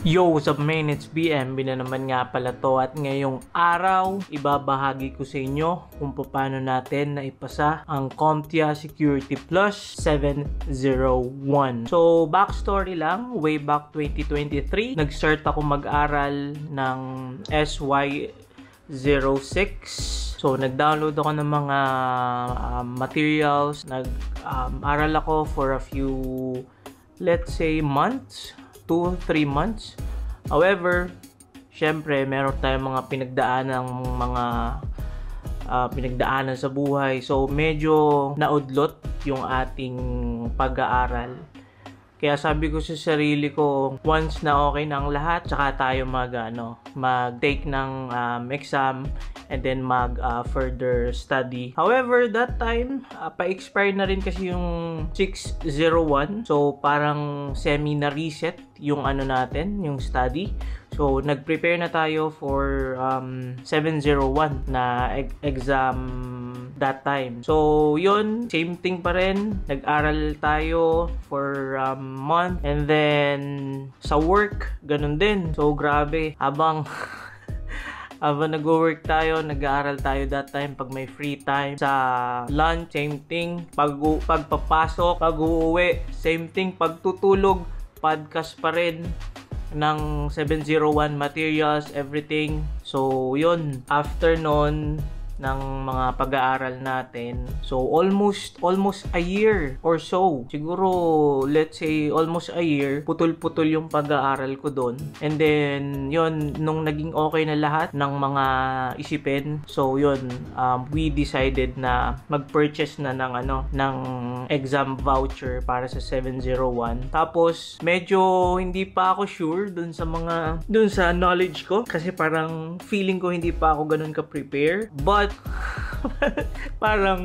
Yo, what's up man? It's BM. Na naman nga pala to at ngayong araw, ibabahagi ko sa inyo kung paano natin naipasa ang CompTIA Security Plus 701. So, backstory lang, way back 2023, nag-start ako mag-aral ng SY06. So, nag-download ako ng mga materials, nag-aral ako for a few, let's say, months, 2-3 months. However, syempre, meron tayong mga pinagdaanan sa buhay. So, medyo naudlot yung ating pag-aaral. Kaya sabi ko sa sarili ko, once na okay na ang lahat, tsaka tayo mag-take ng exam and then further study. However, that time, pa-expire na rin kasi yung 601. So, parang semi-na-reset yung natin, yung study. So, nag-prepare na tayo for 701 na exam that time. So, yun, same thing pa rin. Nag-aral tayo for month. And then, sa work, ganun din. So, grabe. Habang nag-work tayo, nag-aaral tayo that time pag may free time. Sa lunch, same thing. Pagpapasok, pag-uuwi, same thing. Pagtutulog, podcast pa rin ng 701 materials, everything. So, yun. After nun, ng mga pag-aaral natin. So, almost a year or so. Siguro, let's say, almost a year, putol-putol yung pag-aaral ko doon. And then, yun, nung naging okay na lahat ng mga isipin, so, yun, we decided na mag-purchase na ng exam voucher para sa 701. Tapos, medyo hindi pa ako sure dun sa knowledge ko. Kasi parang feeling ko hindi pa ako ganun ka-prepare. But, parang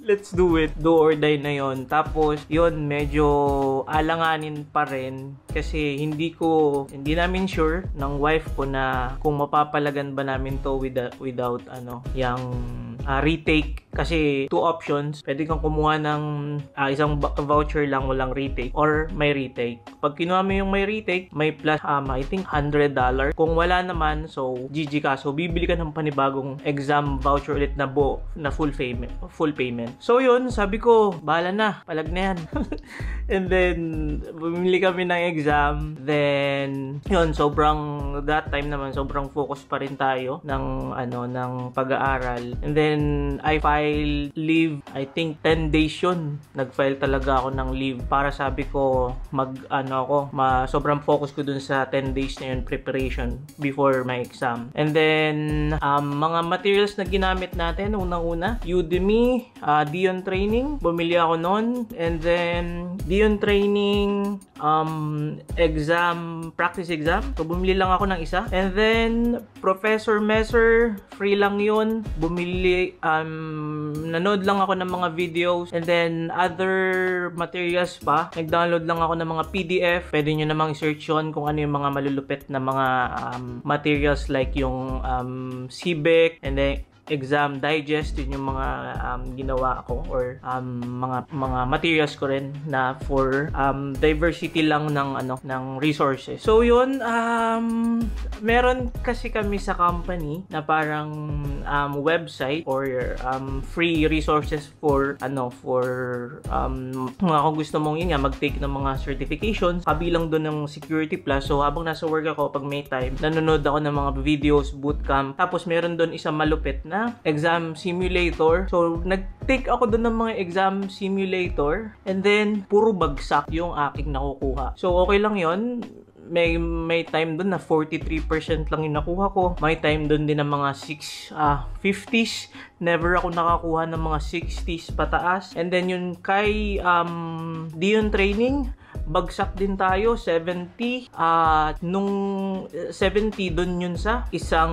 let's do it, do or die na yon. Tapos yon, medyo alanganin pa rin kasi hindi namin sure ng wife ko na kung mapapalagan ba namin to without yung retake. Kasi two options, pwede kang kumuha ng isang voucher lang, walang retake, or may retake. Pag kinuha mo yung may retake, may plus I think $100. Kung wala naman, so GG ka. So bibili ka ng panibagong exam voucher ulit na full payment. So yun, sabi ko, bahala na, palag na yan. And then bumili kami ng exam. Then yun, that time naman sobrang focus pa rin tayo ng pag-aaral. And then I filed leave, I think 10 days yun. Nag-file talaga ako ng leave para sabi ko sobrang focus ko dun sa 10 days na yun, preparation before my exam. And then mga materials na ginamit natin, unang-una, Udemy, Dion Training, bumili ako nun. And then Dion Training, practice exam, so bumili lang ako ng isa. And then Professor Messer, free lang yun, bumili, nanood lang ako ng mga videos. And then other materials pa, nag-download lang ako ng mga PDF. Pwede nyo namang search yun kung ano yung mga malulupit na mga materials like yung CBEC and then exam digest. Yun yung mga ginawa ko or mga materials ko rin na for diversity lang ng resources. So yun, meron kasi kami sa company na parang website or free resources for kung gusto mong yun nga mag-take ng mga certifications, kabilang doon ng Security Plus. So habang nasa work ako, pag may time, nanonood ako ng mga videos, bootcamp. Tapos meron doon isang malupit na exam simulator. So nag-take ako doon ng mga exam simulator and then puro bagsak yung aking nakukuha. So okay lang yon. May time doon na 43% lang yung nakuha ko. May time doon din ng mga 50s. Never ako nakakuha ng mga 60s pataas. And then yun kay Dion Training, bagsak din tayo, 70. Nung 70, dun yun sa isang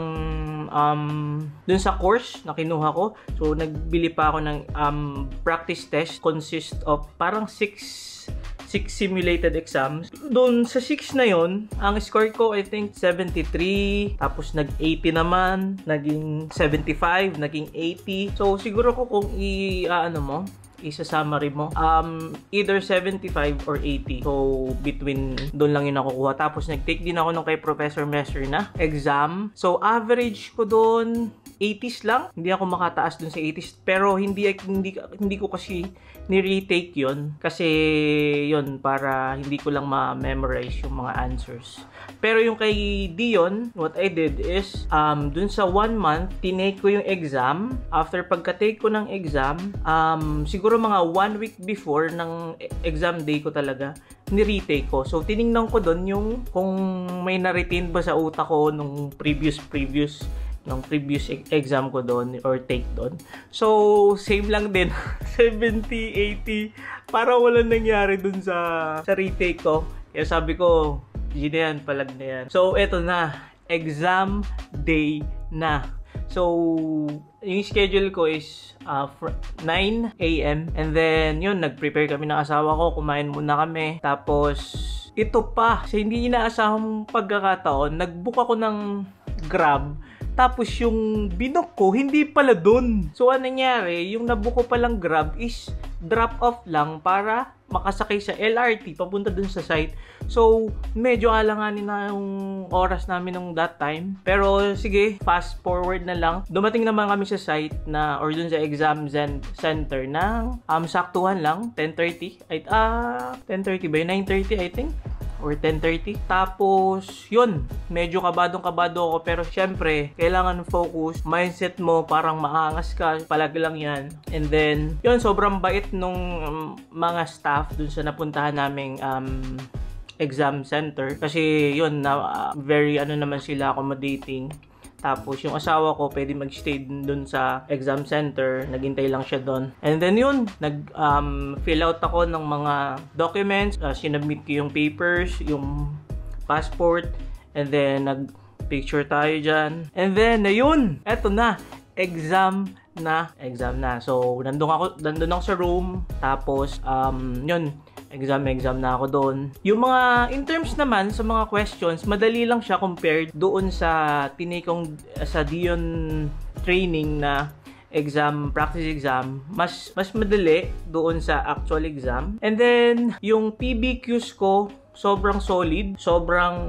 dun sa course na kinuha ko. So nagbili pa ako ng practice test, consist of parang 6 simulated exams. Doon sa 6 na yon, ang score ko I think 73, tapos nag-80 naman, naging 75, naging 80. So siguro ko kung isa-summary mo. Either 75 or 80. So, between doon lang yung nakukuha. Tapos, nag-take din ako nung kay Professor Messer na exam. So, average ko doon 80s lang. Hindi ako makataas dun sa 80s. Pero hindi ko kasi ni-retake yon. Kasi yon para hindi ko lang ma-memorize yung mga answers. Pero yung kay Dion, what I did is, dun sa 1 month, tinake ko yung exam. After pagka-take ko ng exam, siguro mga 1 week before ng exam day ko talaga, ni-retake ko. So, tiningnan ko dun yung kung may na-retain ba sa utak ko nung previous exam ko doon or take doon. So, same lang din. 70, 80. Para walang nangyari doon sa retake ko. Kaya sabi ko, G na yan, palag na yan. So, eto na. Exam day na. So, yung schedule ko is 9 a.m. And then, yun, nag-prepare kami ng asawa ko. Kumain muna kami. Tapos, ito pa. Sa hindi inaasahang pagkakataon, nag-book ako ng Grab. Tapos yung binook ko, hindi pala dun. So, anong nangyari? Yung nabook ko palang Grab is drop off lang para makasakay sa LRT papunta dun sa site. So, medyo alanganin na yung oras namin nung that time. Pero, sige, fast forward na lang. Dumating naman kami sa site na, or dun sa exam center ng saktuhan lang, 10:30. 10:30 ba yun? 9:30 I think. Or 10:30. Tapos, yun. Medyo kabadong-kabado ako. Pero, syempre, kailangan focus. Mindset mo, parang maangas ka. Palagi lang yan. And then, yun, sobrang bait nung mga staff dun sa napuntahan naming exam center. Kasi, yun, very, naman sila, accommodating. Tapos, yung asawa ko, pwede mag-stay dun sa exam center. Naghintay lang siya dun. And then yun, fill out ako ng mga documents. Sinubmit ko yung papers, yung passport. And then, nag-picture tayo dyan. And then, ayun! Eto na! Exam na. So, nandun ako sa room. Tapos, yun. Exam na ako doon. Yung mga, in terms naman, sa mga questions, madali lang siya compared doon sa tinikong, sa Dion training na practice exam. Mas madali doon sa actual exam. And then, yung PBQs ko, sobrang solid. Sobrang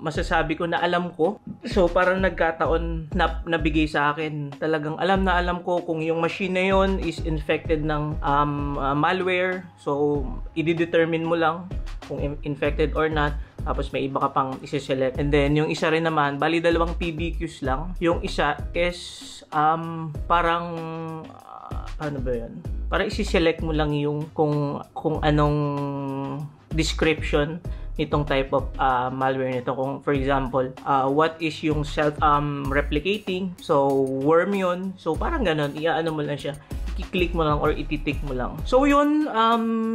masasabi ko na alam ko. So, parang nagkataon na nabigay sa akin. Talagang alam ko kung yung machine na yun is infected ng malware. So, i-determine mo lang kung infected or not. Tapos, may iba ka pang isi-select. And then, yung isa rin naman, bali 2 PBQs lang. Yung isa is parang ano ba yun? Parang isi-select mo lang yung kung anong description nitong type of malware nito. Kung for example, what is yung self-replicating? So, worm yun. So, parang ganun. Iaano mo lang siya. I-click mo lang or ititik mo lang. So, yun.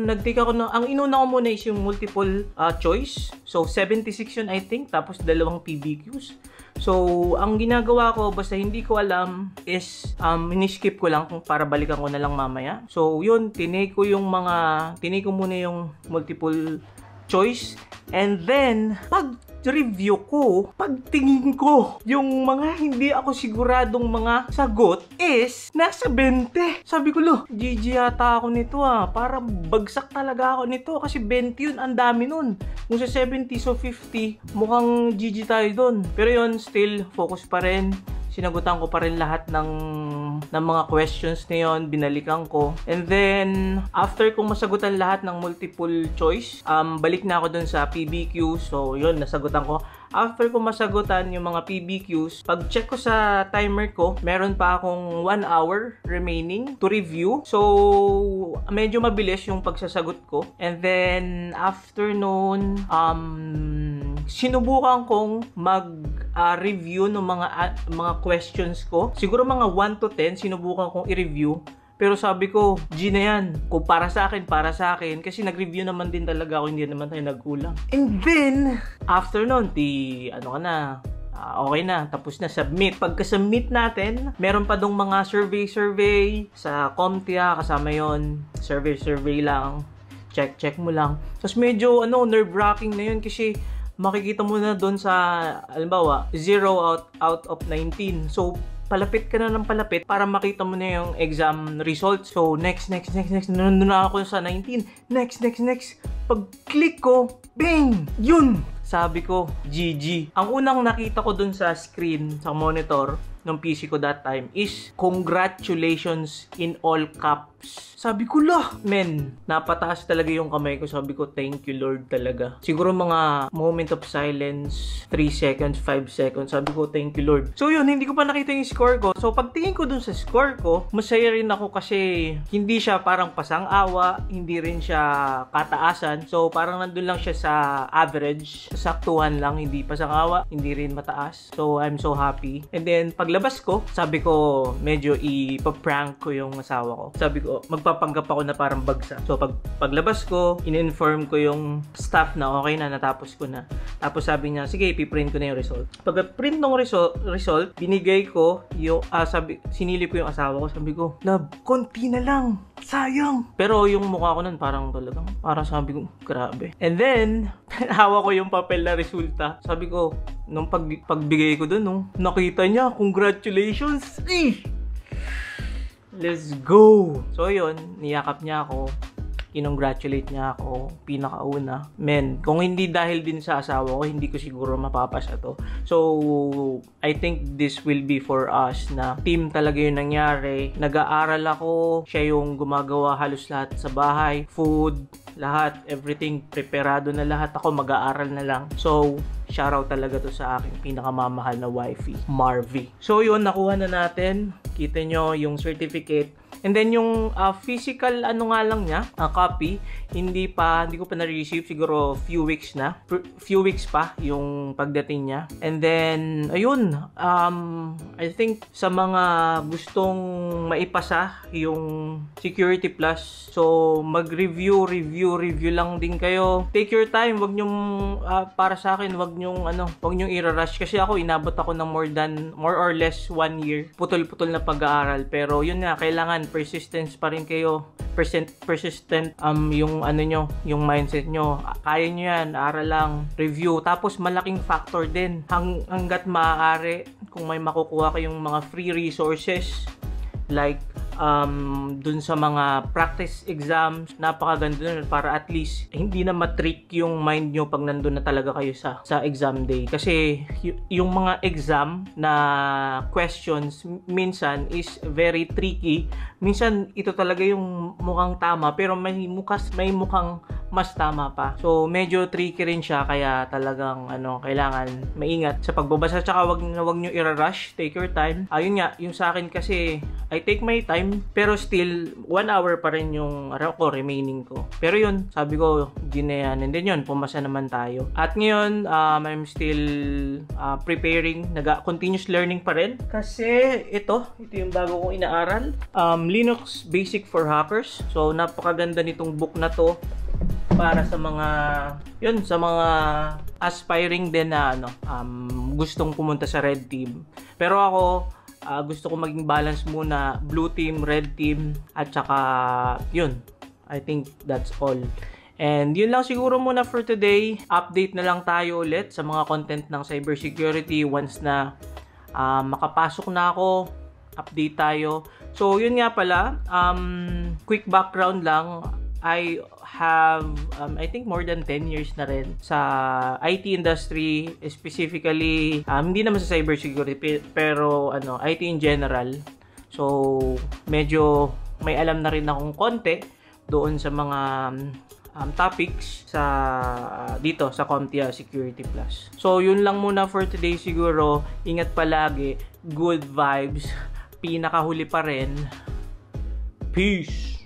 Nag-take ako ang inuna ko muna is yung multiple choice. So, 76 yun I think. Tapos, 2 PBQs. So, ang ginagawa ko, basta hindi ko alam, is ini-skip ko lang para balikan ko na lang mamaya. So, yun. Tinake ko muna yung multiple choice. And then, pag-review ko, pagtingin ko, yung mga hindi ako siguradong mga sagot is nasa 20. Sabi ko, GG yata ako nito Parang bagsak talaga ako nito kasi 20 yun, ang dami nun. Kung sa 70, so 50, mukhang GG tayo dun. Pero yun, still, focus pa rin. Sinagutan ko pa rin lahat ng mga questions na yun, binalikan ko. And then, after kong masagutan lahat ng multiple choice, balik na ako dun sa PBQ. So, yun, nasagutan ko. After ko masagutan yung mga PBQs, pag-check ko sa timer ko, meron pa akong 1 hour remaining to review. So, medyo mabilis yung pagsasagot ko. And then, after noon, sinubukan kong mag-review ng mga questions ko. Siguro mga 1 to 10, sinubukan kong i-review. Pero sabi ko, G na yan. Kung para sa akin. Kasi nag-review naman din talaga ako, hindi naman tayo nagkulang. And then, after nun, okay na. Tapos na, submit. Pagka-submit natin, meron pa dong mga survey sa CompTIA, kasama yon. Survey lang. Check mo lang. Tapos medyo, nerve-wracking na yun kasi makikita mo na doon sa, halimbawa, 0 out of 19. So, palapit ka na ng palapit para makita mo na yung exam results. So, next. Nandun na ako sa 19. Next. Pag-click ko, bang! Yun! Sabi ko, GG. Ang unang nakita ko dun sa screen, sa monitor, ng PC ko that time is congratulations in all caps. Sabi ko men, napataas talaga yung kamay ko. Sabi ko, thank you Lord talaga. Siguro mga moment of silence, 3 seconds, 5 seconds. Sabi ko, thank you Lord. So yun, hindi ko pa nakita yung score ko. So pagtingin ko dun sa score ko, masaya rin ako kasi hindi siya parang pasang-awa, hindi rin siya kataasan. So parang nandun lang siya sa average, saktuhan lang, hindi pasang-awa, hindi rin mataas. So I'm so happy. And then paglabas ko, sabi ko medyo ipaprank ko yung asawa ko. Sabi ko, magpapanggap ako na parang bagsak. So paglabas ko, in-inform ko yung staff na okay na, natapos ko na. Tapos sabi niya, sige, ipiprint ko na yung result. Pag-print ng result, binigay ko yung, sinilip ko yung asawa ko. Sabi ko, love, konti na lang. Sayang. Pero yung mukha ko nun, parang sabi ko, grabe. And then, hawak ko yung papel na resulta. Sabi ko, nung pagbigay ko dun, nakita niya, congratulations. Let's go! So yun, niyakap niya ako, kinongratulate niya ako, pinakauna. Men, kung hindi dahil din sa asawa ko, hindi ko siguro mapapasa to. So, I think this will be for us na team talaga yung nangyari. Nag-aaral ako, siya yung gumagawa halos lahat sa bahay, food, lahat, everything, preparado na lahat. Ako mag-aaral na lang. So, shoutout talaga to sa aking pinakamamahal na wifey, Marvy. So yun, nakuha na natin. Kita nyo yung certificate. And then yung physical nga lang niya, copy, hindi ko pa na-receive, siguro few weeks pa yung pagdating niya. And then ayun, I think sa mga gustong maipasa yung Security Plus, so mag-review lang din kayo. Take your time, wag nyong para sa akin, wag nyong i-rush kasi ako inabot ako ng more or less 1 year. Putol-putol na pag-aaral, pero yun nga, kailangan persistence pa rin kayo. Persistent yung yung mindset nyo. Kaya nyo yan, aral lang, review. Tapos malaking factor din hanggat maaari kung may makukuha kayong mga free resources like dun sa mga practice exams, napakaganda nun para at least hindi na matrick yung mind nyo pag nandun na talaga kayo sa exam day. Kasi yung mga exam na questions minsan is very tricky. Minsan ito talaga yung mukhang tama pero may mukhang mas tama pa. So medyo tricky rin siya, kaya talagang kailangan maingat sa pagbabasa. Tsaka wag nyo i-rush, take your time. Ayun nga, yung sa akin kasi I take my time, pero still 1 hour pa rin yung remaining ko. Pero yun, sabi ko, ginayan. And then yun, pumasa naman tayo. At ngayon, I'm still preparing, continuous learning pa rin. Kasi ito yung bago kong inaaral. Linux Basic for Hackers. So napakaganda nitong book na to para sa mga aspiring din na gustong pumunta sa red team. Pero ako, gusto ko maging balance muna, blue team, red team, at saka yun. I think that's all. And yun lang siguro muna for today. Update na lang tayo ulit sa mga content ng cybersecurity once na makapasok na ako. Update tayo. So yun nga pala, quick background lang. I have, I think more than 10 years na rin sa IT industry, specifically, hindi naman sa cybersecurity, pero IT in general. So, medyo may alam na rin akong konti doon sa mga topics dito sa CompTIA Security Plus. So, yun lang muna for today siguro. Ingat palagi, good vibes, pinakahuli pa rin. Peace!